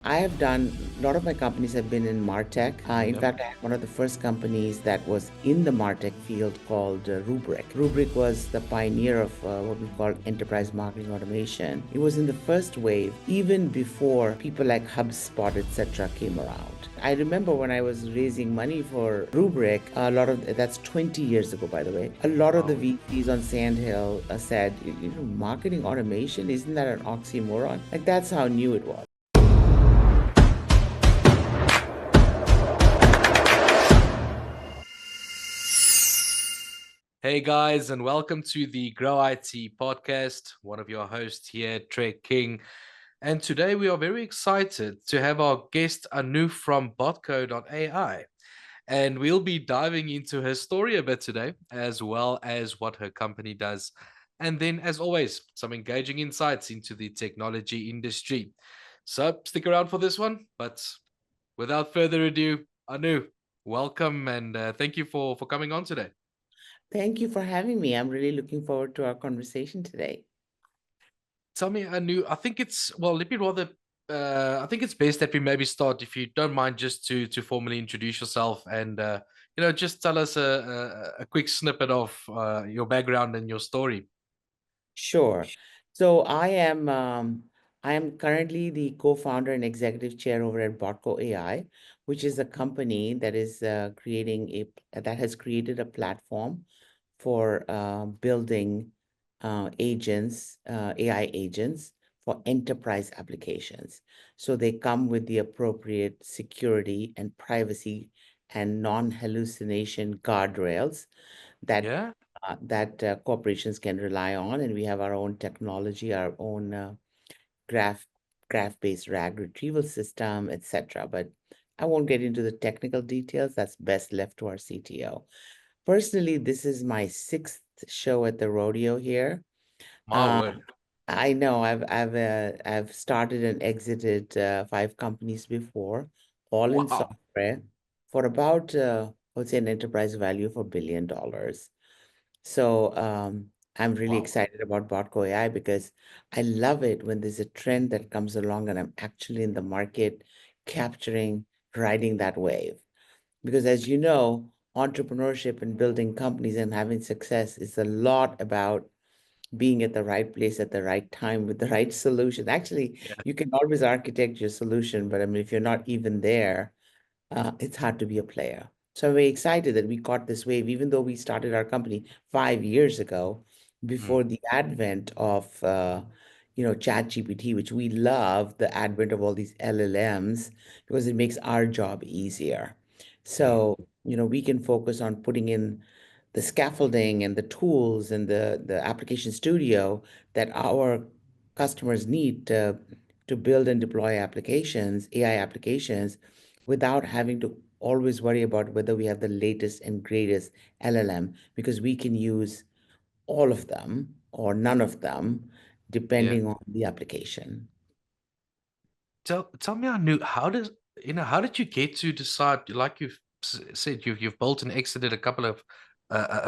I have done, a lot of my companies have been in MarTech. In Yep. fact, I had one of the first companies that was in the MarTech field called Rubrik. Rubrik was the pioneer of what we call enterprise marketing automation. It was in the first wave, even before people like HubSpot, etc., came around. I remember when I was raising money for Rubrik, a lot of that's 20 years ago, by the way. A lot of the Wow. VCs on Sandhill said, marketing automation, isn't that an oxymoron? Like, that's how new it was. Hey guys, and welcome to the Grow IT podcast. One of your hosts here, Trey King. And today we are very excited to have our guest Anu from Botco.ai. And we'll be diving into her story a bit today, as well as what her company does. And then, as always, some engaging insights into the technology industry. So stick around for this one. But without further ado, Anu, welcome and thank you for coming on today. Thank you for having me. I'm really looking forward to our conversation today. Tell me, Anu, I think it's well. Let me rather. I think it's best that we maybe start, if you don't mind, just to formally introduce yourself and just tell us a quick snippet of your background and your story. Sure. So I am currently the co-founder and executive chair over at Botco.ai, which is a company that is creating that has created a platform for building AI agents for enterprise applications. So they come with the appropriate security and privacy and non-hallucination guardrails that Yeah. corporations can rely on, and we have our own technology, our own graph graph-based RAG retrieval system, etc. But I won't get into the technical details. That's best left to our CTO. Personally, this is my sixth show at the rodeo here. My Uh, word. I know I've started and exited five companies before, all in Wow. software, for about I would say an enterprise value of $1 billion. So I'm really Wow. excited about Botco AI because I love it when there's a trend that comes along and I'm actually in the market capturing, riding that wave. Because as you know, entrepreneurship and building companies and having success is a lot about being at the right place at the right time with the right solution. Actually, Yeah. you can always architect your solution, but I mean, if you're not even there, it's hard to be a player. So I'm very excited that we caught this wave, even though we started our company 5 years ago, Mm. before the advent of ChatGPT, which we love the advent of all these LLMs because it makes our job easier. Mm. So, we can focus on putting in the scaffolding and the tools and the application studio that our customers need to build and deploy applications, AI applications, without having to always worry about whether we have the latest and greatest LLM, because we can use all of them or none of them, Yeah. depending on the application. Tell me, Anu, how did you get to decide? Like you've said, you've built and exited a couple of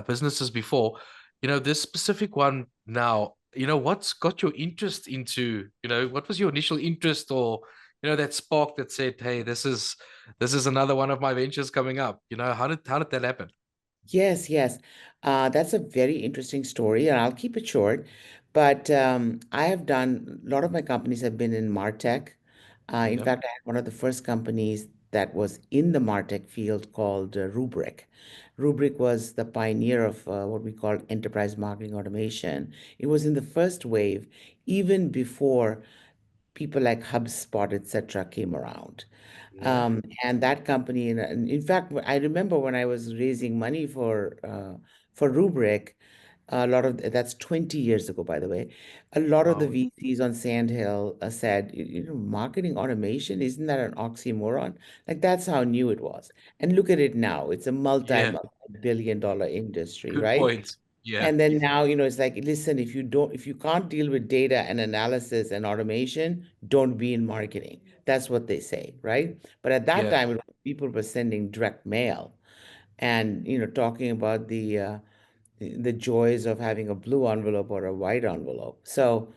businesses before. This specific one now. What's got your interest into? What was your initial interest, or that spark that said, "Hey, this is another one of my ventures coming up." How did that happen? Yes, yes. That's a very interesting story, and I'll keep it short. But I have done, a lot of my companies have been in MarTech. In Yep. fact, I had one of the first companies that was in the MarTech field called Rubrik. Rubrik was the pioneer of what we call enterprise marketing automation. It was in the first wave, even before people like HubSpot, etc., came around. Yeah. And that company, and in fact, I remember when I was raising money for Rubrik, a lot of that's 20 years ago, by the way. A lot of the Wow. VCs on Sandhill said, marketing automation, isn't that an oxymoron? Like, that's how new it was. And look at it now. It's a Yeah. multi-billion dollar industry, Good right? point. Yeah. And then now, it's like, listen, if you can't deal with data and analysis and automation, don't be in marketing. That's what they say, right? But at that Yeah. time, people were sending direct mail and, talking about the joys of having a blue envelope or a white envelope. So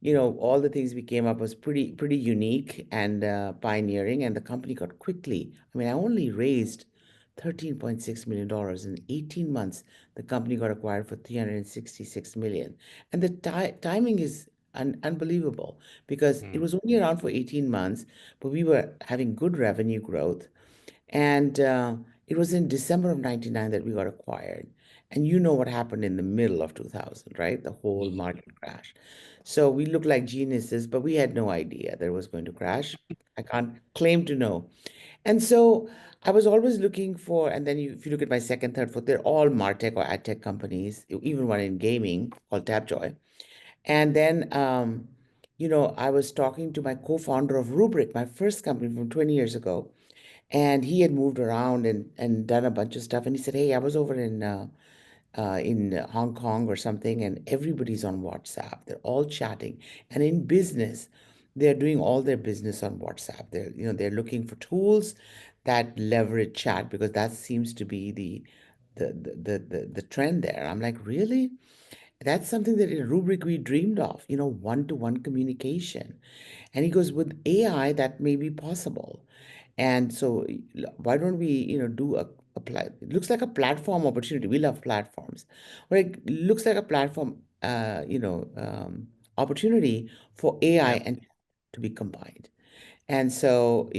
all the things we came up was pretty unique and pioneering, and the company got quickly. I mean, I only raised $13.6 million in 18 months. The company got acquired for 366 million. And the timing is unbelievable because it Mm. was only around for 18 months, but we were having good revenue growth. And it was in December of 99 that we got acquired. And you know what happened in the middle of 2000, right? The whole market crash. So we looked like geniuses, but we had no idea that it was going to crash. I can't claim to know. And so I was always looking for, and then if you look at my second, third, fourth, they're all MarTech or AdTech companies, even one in gaming called Tapjoy. And then, I was talking to my co-founder of Rubrik, my first company from 20 years ago, and he had moved around and done a bunch of stuff. And he said, "Hey, I was over in Hong Kong or something, and everybody's on WhatsApp. They're all chatting. And in business, they're doing all their business on WhatsApp. They're looking for tools that leverage chat because that seems to be the trend there." I'm like, really? That's something that in Rubrik we dreamed of, one-to-one communication. And he goes, with AI, that may be possible. And so why don't we, do it looks like a platform opportunity. We love platforms. But it looks like a platform, opportunity for AI Yeah. and to be combined. And so,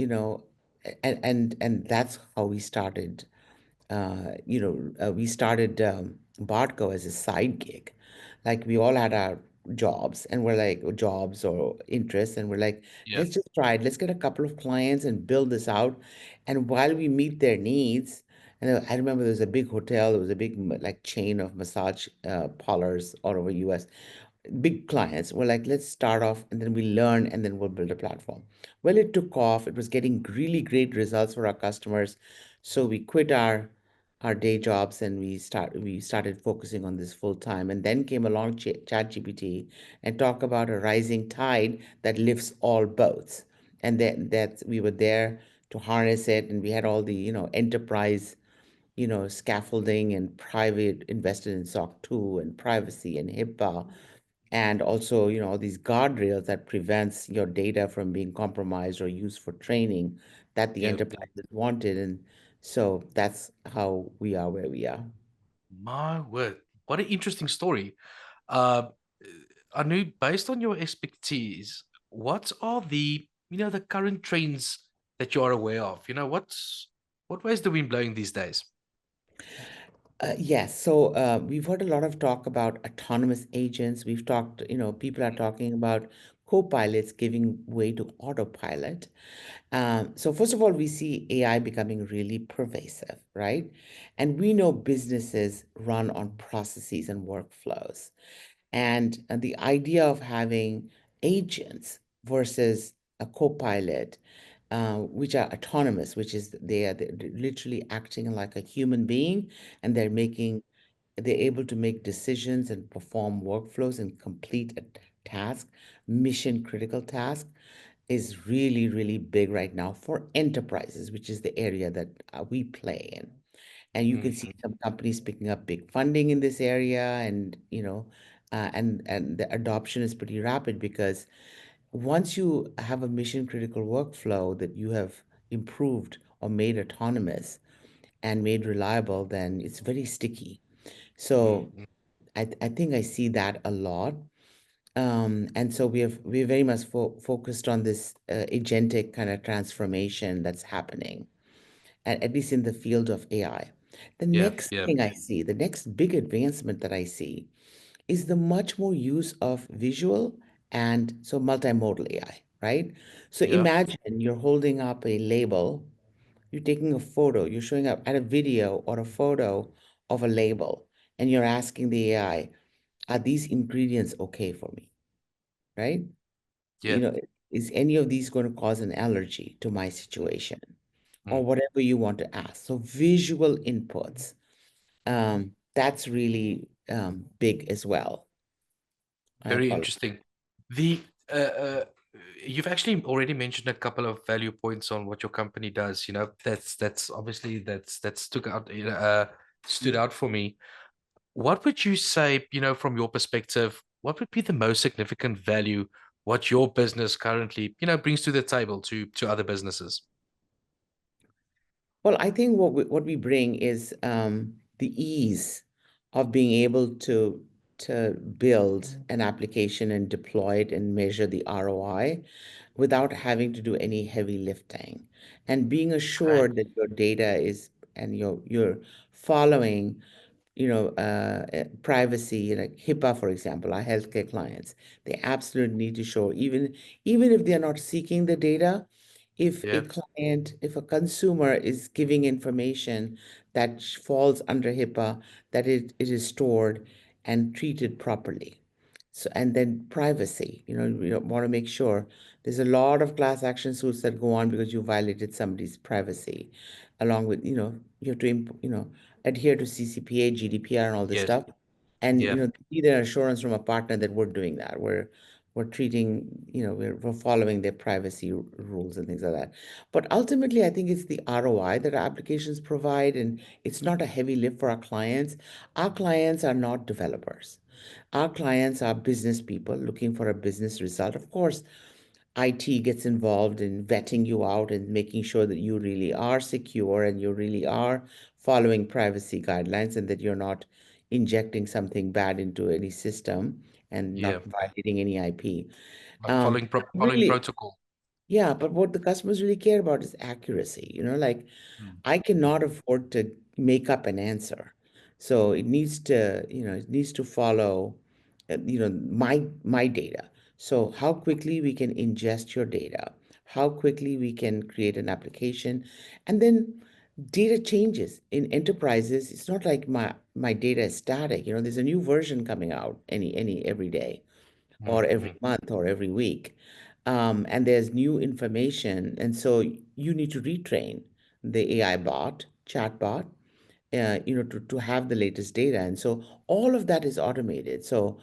and that's how we started we started Botco as a side gig. Like we all had our jobs and we're like, or jobs or interests, and we're like, Yeah. let's just try it. Let's get a couple of clients and build this out. And while we meet their needs, and I remember there was a big hotel, there was a big like chain of massage parlors all over US, big clients. We're like, let's start off and then we learn and then we'll build a platform. Well, it took off. It was getting really great results for our customers. So we quit our day jobs and we started focusing on this full time. And then came along ChatGPT and talk about a rising tide that lifts all boats. And then that we were there to harness it, and we had all the enterprise scaffolding and private invested in SOC 2 and privacy and HIPAA, and also all these guardrails that prevents your data from being compromised or used for training that the Yeah. enterprises wanted. And so that's how we are where we are. My word, what an interesting story. Uh, Anu, based on your expertise, what are the current trends that you are aware of? What ways the wind blowing these days? Yes, so we've heard a lot of talk about autonomous agents. We've talked, people are talking about co-pilots giving way to autopilot. So first of all, we see AI becoming really pervasive, right? And we know businesses run on processes and workflows. And the idea of having agents versus a co-pilot, which are autonomous, which is they're literally acting like a human being, and they're able to make decisions and perform workflows and complete a task, mission critical task, is really, really big right now for enterprises, which is the area that we play in. And you can see Mhm. some companies picking up big funding in this area, and and the adoption is pretty rapid because once you have a mission critical workflow that you have improved or made autonomous and made reliable, then it's very sticky. So Mhm. I think I see that a lot. And so we're very much focused on this agentic kind of transformation that's happening, at least in the field of AI. The Yeah, next yeah, thing I see, the next big advancement that I see is the much more use of visual and so multimodal AI, right? So yeah, imagine you're holding up a label, you're taking a photo, you're showing up at a video or a photo of a label, and you're asking the AI, are these ingredients okay for me, right? yeah. Is any of these going to cause an allergy to my situation or Mm. whatever you want to ask? So visual inputs, that's really big as well. I Very apologize. interesting. The uh, uh, you've actually already mentioned a couple of value points on what your company does. That's obviously that's stood out for me. What would you say, from your perspective, what would be the most significant value what your business currently, brings to the table to other businesses. Well, I think what we bring is the ease of being able to build an application and deploy it and measure the ROI without having to do any heavy lifting, and being Okay. assured that your data is and you're following privacy, like HIPAA, for example, our healthcare clients, they absolutely need to show, even if they're not seeking the data, Yeah. if a consumer is giving information that falls under HIPAA, that it is stored and treated properly. So, and then privacy, we want to make sure there's a lot of class action suits that go on because you violated somebody's privacy, along with, you have to, adhere to CCPA, GDPR, and all this Yes. stuff. And, Yeah. need an assurance from a partner that we're doing that. We're treating, we're following their privacy rules and things like that. But ultimately, I think it's the ROI that our applications provide, and it's not a heavy lift for our clients. Our clients are not developers. Our clients are business people looking for a business result. Of course, IT gets involved in vetting you out and making sure that you really are secure and you really are following privacy guidelines and that you're not injecting something bad into any system and Yeah. not violating any IP. Like following But following really, protocol. yeah, but what the customers really care about is accuracy. Like Mm. I Mm. cannot afford to make up an answer. So it needs to follow, my data. So how quickly we can ingest your data, how quickly we can create an application, and then data changes in enterprises. It's not like my data is static. There's a new version coming out any every day or Mm. every Mm. month or every week. And there's new information. And so you need to retrain the AI chatbot, to have the latest data. And so all of that is automated. So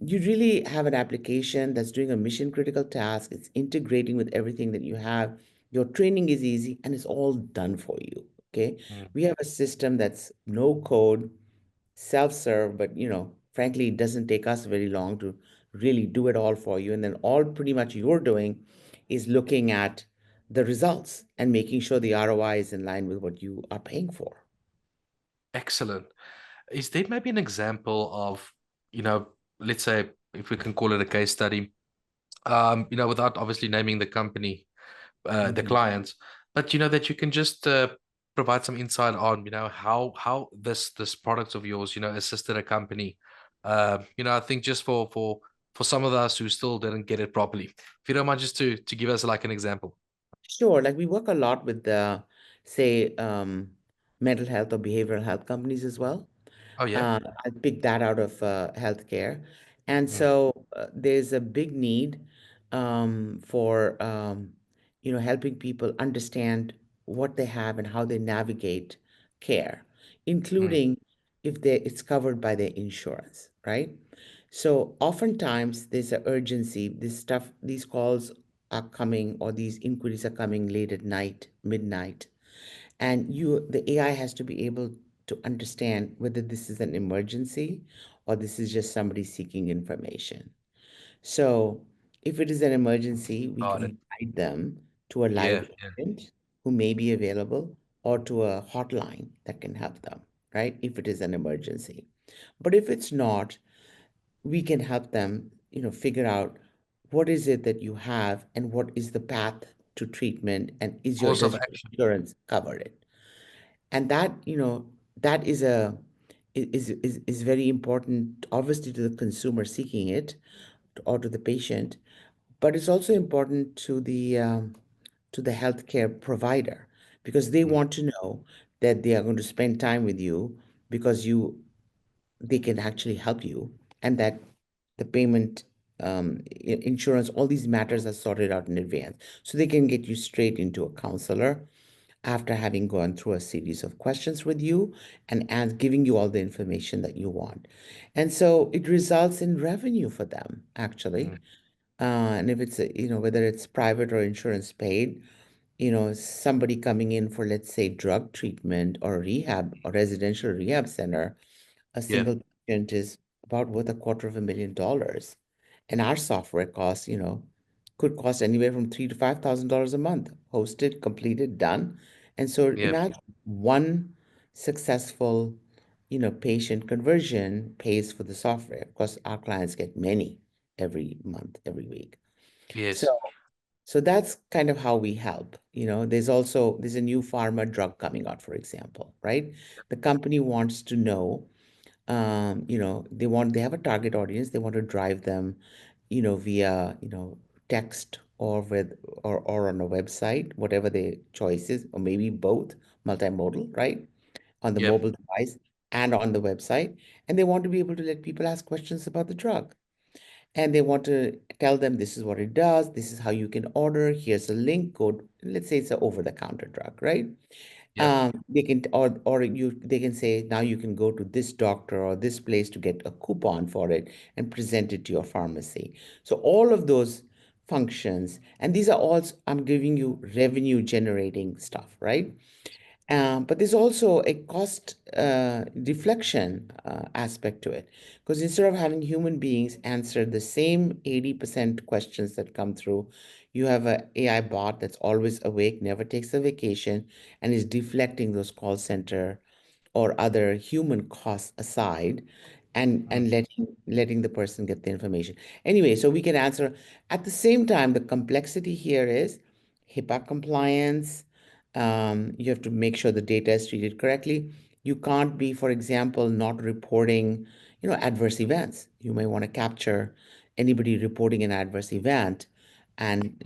you really have an application that's doing a mission critical task. It's integrating with everything that you have. Your training is easy and it's all done for you. Okay. Mm. We have a system that's no code, self-serve, but frankly, it doesn't take us very long to really do it all for you. And then all pretty much you're doing is looking at the results and making sure the ROI is in line with what you are paying for. Excellent. Is there maybe an example of, you know, let's say if we can call it a case study, without obviously naming the company, the Mhm. clients, but that you can just provide some insight on, how this product of yours, assisted a company. I think just for some of us who still didn't get it properly, if you don't mind, just to give us like an example. Sure, like we work a lot with say, mental health or behavioral health companies as well. Oh yeah. I picked that out of healthcare. And Mm. so there's a big need for helping people understand what they have and how they navigate care, Mm. including if it's covered by their insurance, right? So oftentimes there's an urgency. These calls are coming, or these inquiries are coming late at night, midnight, and the AI has to be able to understand whether this is an emergency or this is just somebody seeking information. So if it is an emergency, Got it. we guide them to a Yeah. live Yeah. agent who may be available, or to a hotline that can help them, right? If it is an emergency. But if it's not, we can help them, figure out what is it that you have and what is the path to treatment, and Course does of your action. insurance cover it? And that is very important, obviously, to the consumer seeking it, or to the patient, but it's also important to the healthcare provider, because they Mm. want to know that they are going to spend time with you because they can actually help you, and that the payment, insurance, all these matters are sorted out in advance, so they can get you straight into a counselor after having gone through a series of questions with you and giving you all the information that you want. And so it results in revenue for them, actually. Mm. And if it's, whether it's private or insurance paid, somebody coming in for, let's say, drug treatment or rehab or residential rehab center, a Yeah. single patient is about worth $250,000. And our software costs, could cost anywhere from $3,000 to $5,000 a month, hosted, completed, done. And so Yeah. imagine one successful, patient conversion pays for the software. Of course, our clients get many every month, every week. So Yes. so that's kind of how we help. There's a new pharma drug coming out, for example, right? The company wants to know, they have a target audience. They want to drive them, via, text or or on a website, whatever the choice is, or maybe both, multimodal, right? On the Yep. mobile device and on the website. And they want to be able to let people ask questions about the drug, and they want to tell them this is what it does, this is how you can order, here's a link code. Let's say it's an over-the-counter drug, right? Yep. They can, they can say now you can go to this doctor or this place to get a coupon for it and present it to your pharmacy. So all of those functions, and these are all, I'm giving you revenue generating stuff, right? But there's also a cost deflection aspect to it. Because instead of having human beings answer the same 80% questions that come through, you have an AI bot that's always awake, never takes a vacation, and is deflecting those call center or other human costs aside, Mm. and letting the person get the information. Anyway, so we can answer. At the same time, the complexity here is HIPAA compliance. You have to make sure the data is treated correctly. You can't be, for example, not reporting, adverse events. You may want to capture anybody reporting an adverse event, and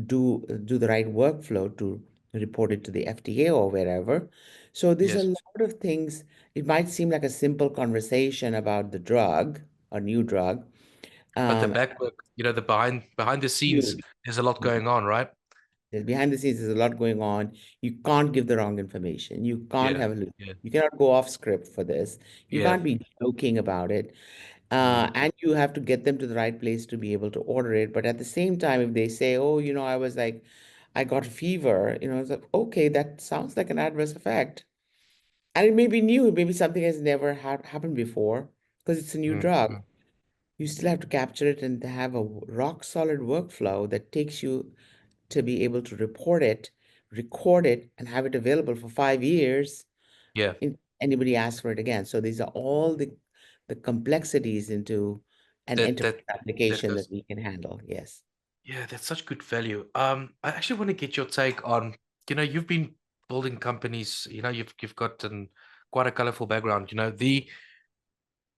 do the right workflow to report it to the FDA or wherever. So there's a Yes. lot of things. It might seem like a simple conversation about the drug, a new drug. But the Um, back work, the behind the scenes, huge. there's a lot going on, right? Behind the scenes, there's a lot going on. You can't give the wrong information. You can't Yeah. have a, Yeah. you cannot go off script for this. You Yeah. can't be joking about it. Mm. And you have to get them to the right place to be able to order it. But at the same time, if they say, oh, I was like, I got a fever, it's like, okay, that sounds like an adverse effect. And it may be new, maybe something has never happened before because it's a new Mm. drug. Mm. You still have to capture it and have a rock solid workflow that takes you to be able to report it, record it, and have it available for 5 years Yeah. if anybody asks for it again. So these are all the complexities into an That that enterprise that application does. that we can handle. Yes. Yeah, that's such good value. I actually want to get your take on, you've been building companies, you've got quite a colorful background.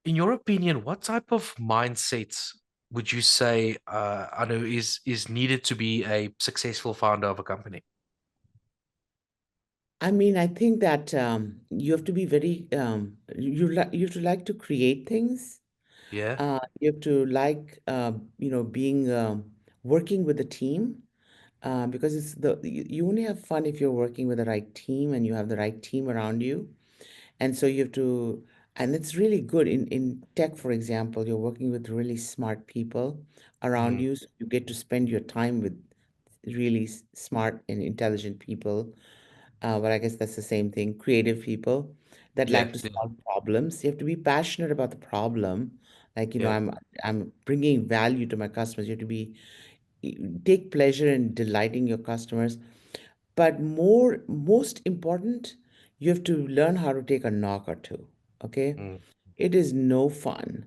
In your opinion, what type of mindsets would you say, Anu, is needed to be a successful founder of a company? I mean, I think that you have to be very, you have to like to create things. Yeah. You have to like, being, working with a team, because you only have fun if you're working with the right team and you have the right team around you. And so you have to, and it's really good in tech, for example, you're working with really smart people around Mm. you. So you get to spend your time with really smart and intelligent people. But I guess that's the same thing. Creative people that Yeah. like to Yeah. solve problems. You have to be passionate about the problem. Like, Yeah. I'm bringing value to my customers. You have to take pleasure in delighting your customers. But most important, you have to learn how to take a knock or two. Okay? Mm. It is no fun.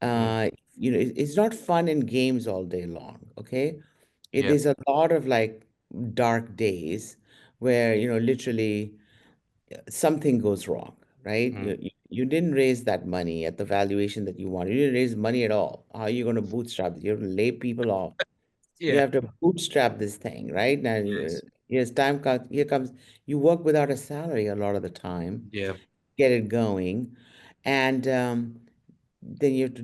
Mm. It's not fun in games all day long. Okay? Yeah. There's a lot of like dark days where, literally something goes wrong, right? Mm. You didn't raise that money at the valuation that you wanted. You didn't raise money at all. How are you going to bootstrap this? You have to lay people off. You Yeah. have to bootstrap this thing, right? Now, Yes. here's time comes, here comes, you work without a salary a lot of the time, Yeah. get it going. And then you have to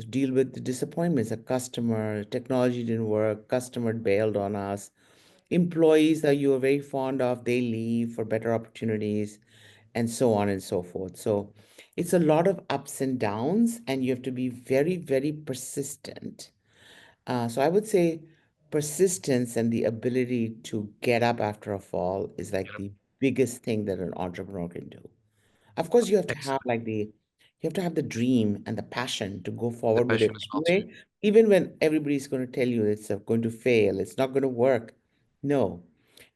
deal with the disappointments. A customer, technology didn't work, customer bailed on us. Employees that you are very fond of, they leave for better opportunities, and so on and so forth. So it's a lot of ups and downs, and you have to be very, very persistent. So I would say persistence and the ability to get up after a fall is like Yeah. the biggest thing that an entrepreneur can do. Of course, you have to have Excellent. like the You have to have the dream and the passion to go The forward with passion it as well too. anyway, even when everybody's going to tell you it's going to fail, it's not going to work. No,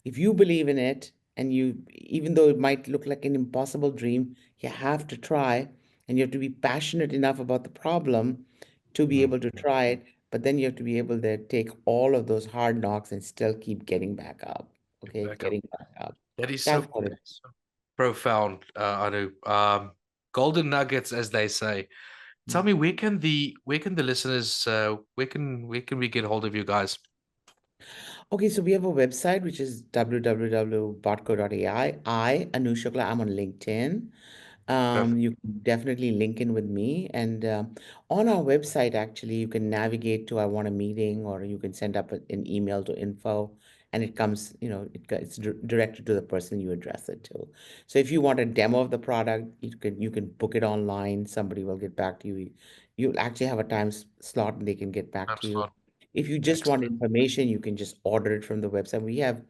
if you believe in it, and you, even though it might look like an impossible dream, you have to try, and you have to be passionate enough about the problem to be Mm. able to try it. But then you have to be able to take all of those hard knocks and still keep getting back up. Get Okay, back up. getting back up. That is so, That's what that it. is so profound, Anu. Golden nuggets, as they say. Tell me, where can the listeners where can we get hold of you guys? Okay, so we have a website which is www.botco.ai. Anu Shukla, I'm on LinkedIn. Perfect. You can definitely link in with me. And on our website, actually, you can navigate to I want a meeting, or you can send up an email to info, and it comes, it's directed to the person you address it to. So if you want a demo of the product, you can book it online. Somebody will get back to you. You'll actually have a slot, and they can get back Time to you. slot. If you just want Excellent. information, you can just order it from the website.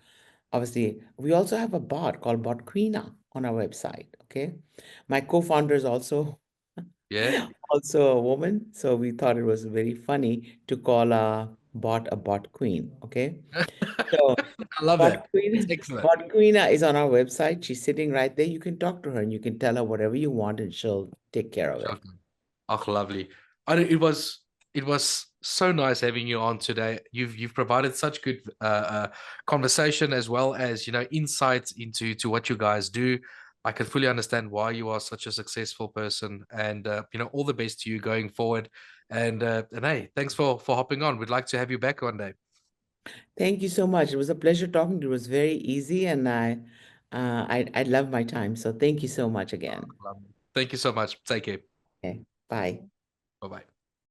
Obviously, we also have a bot called Botquina on our website. Okay. My co-founder is also Yeah. also a woman, so we thought it was very funny to call a bot a bot queen. Okay. So I love that. It's excellent. Bot Queena is on our website. She's sitting right there. You can talk to her and you can tell her whatever you want, and she'll take care of it. Shocking. Oh, lovely. It was so nice having you on today. You've provided such good conversation, as well as insights into to what you guys do. I can fully understand why you are such a successful person, and all the best to you going forward. And hey, thanks for hopping on. We'd like to have you back one day. Thank you so much. It was a pleasure talking to you. It was very easy, and I love my time. So thank you so much again. Lovely. Thank you so much. Take care. Okay. Bye. Bye bye.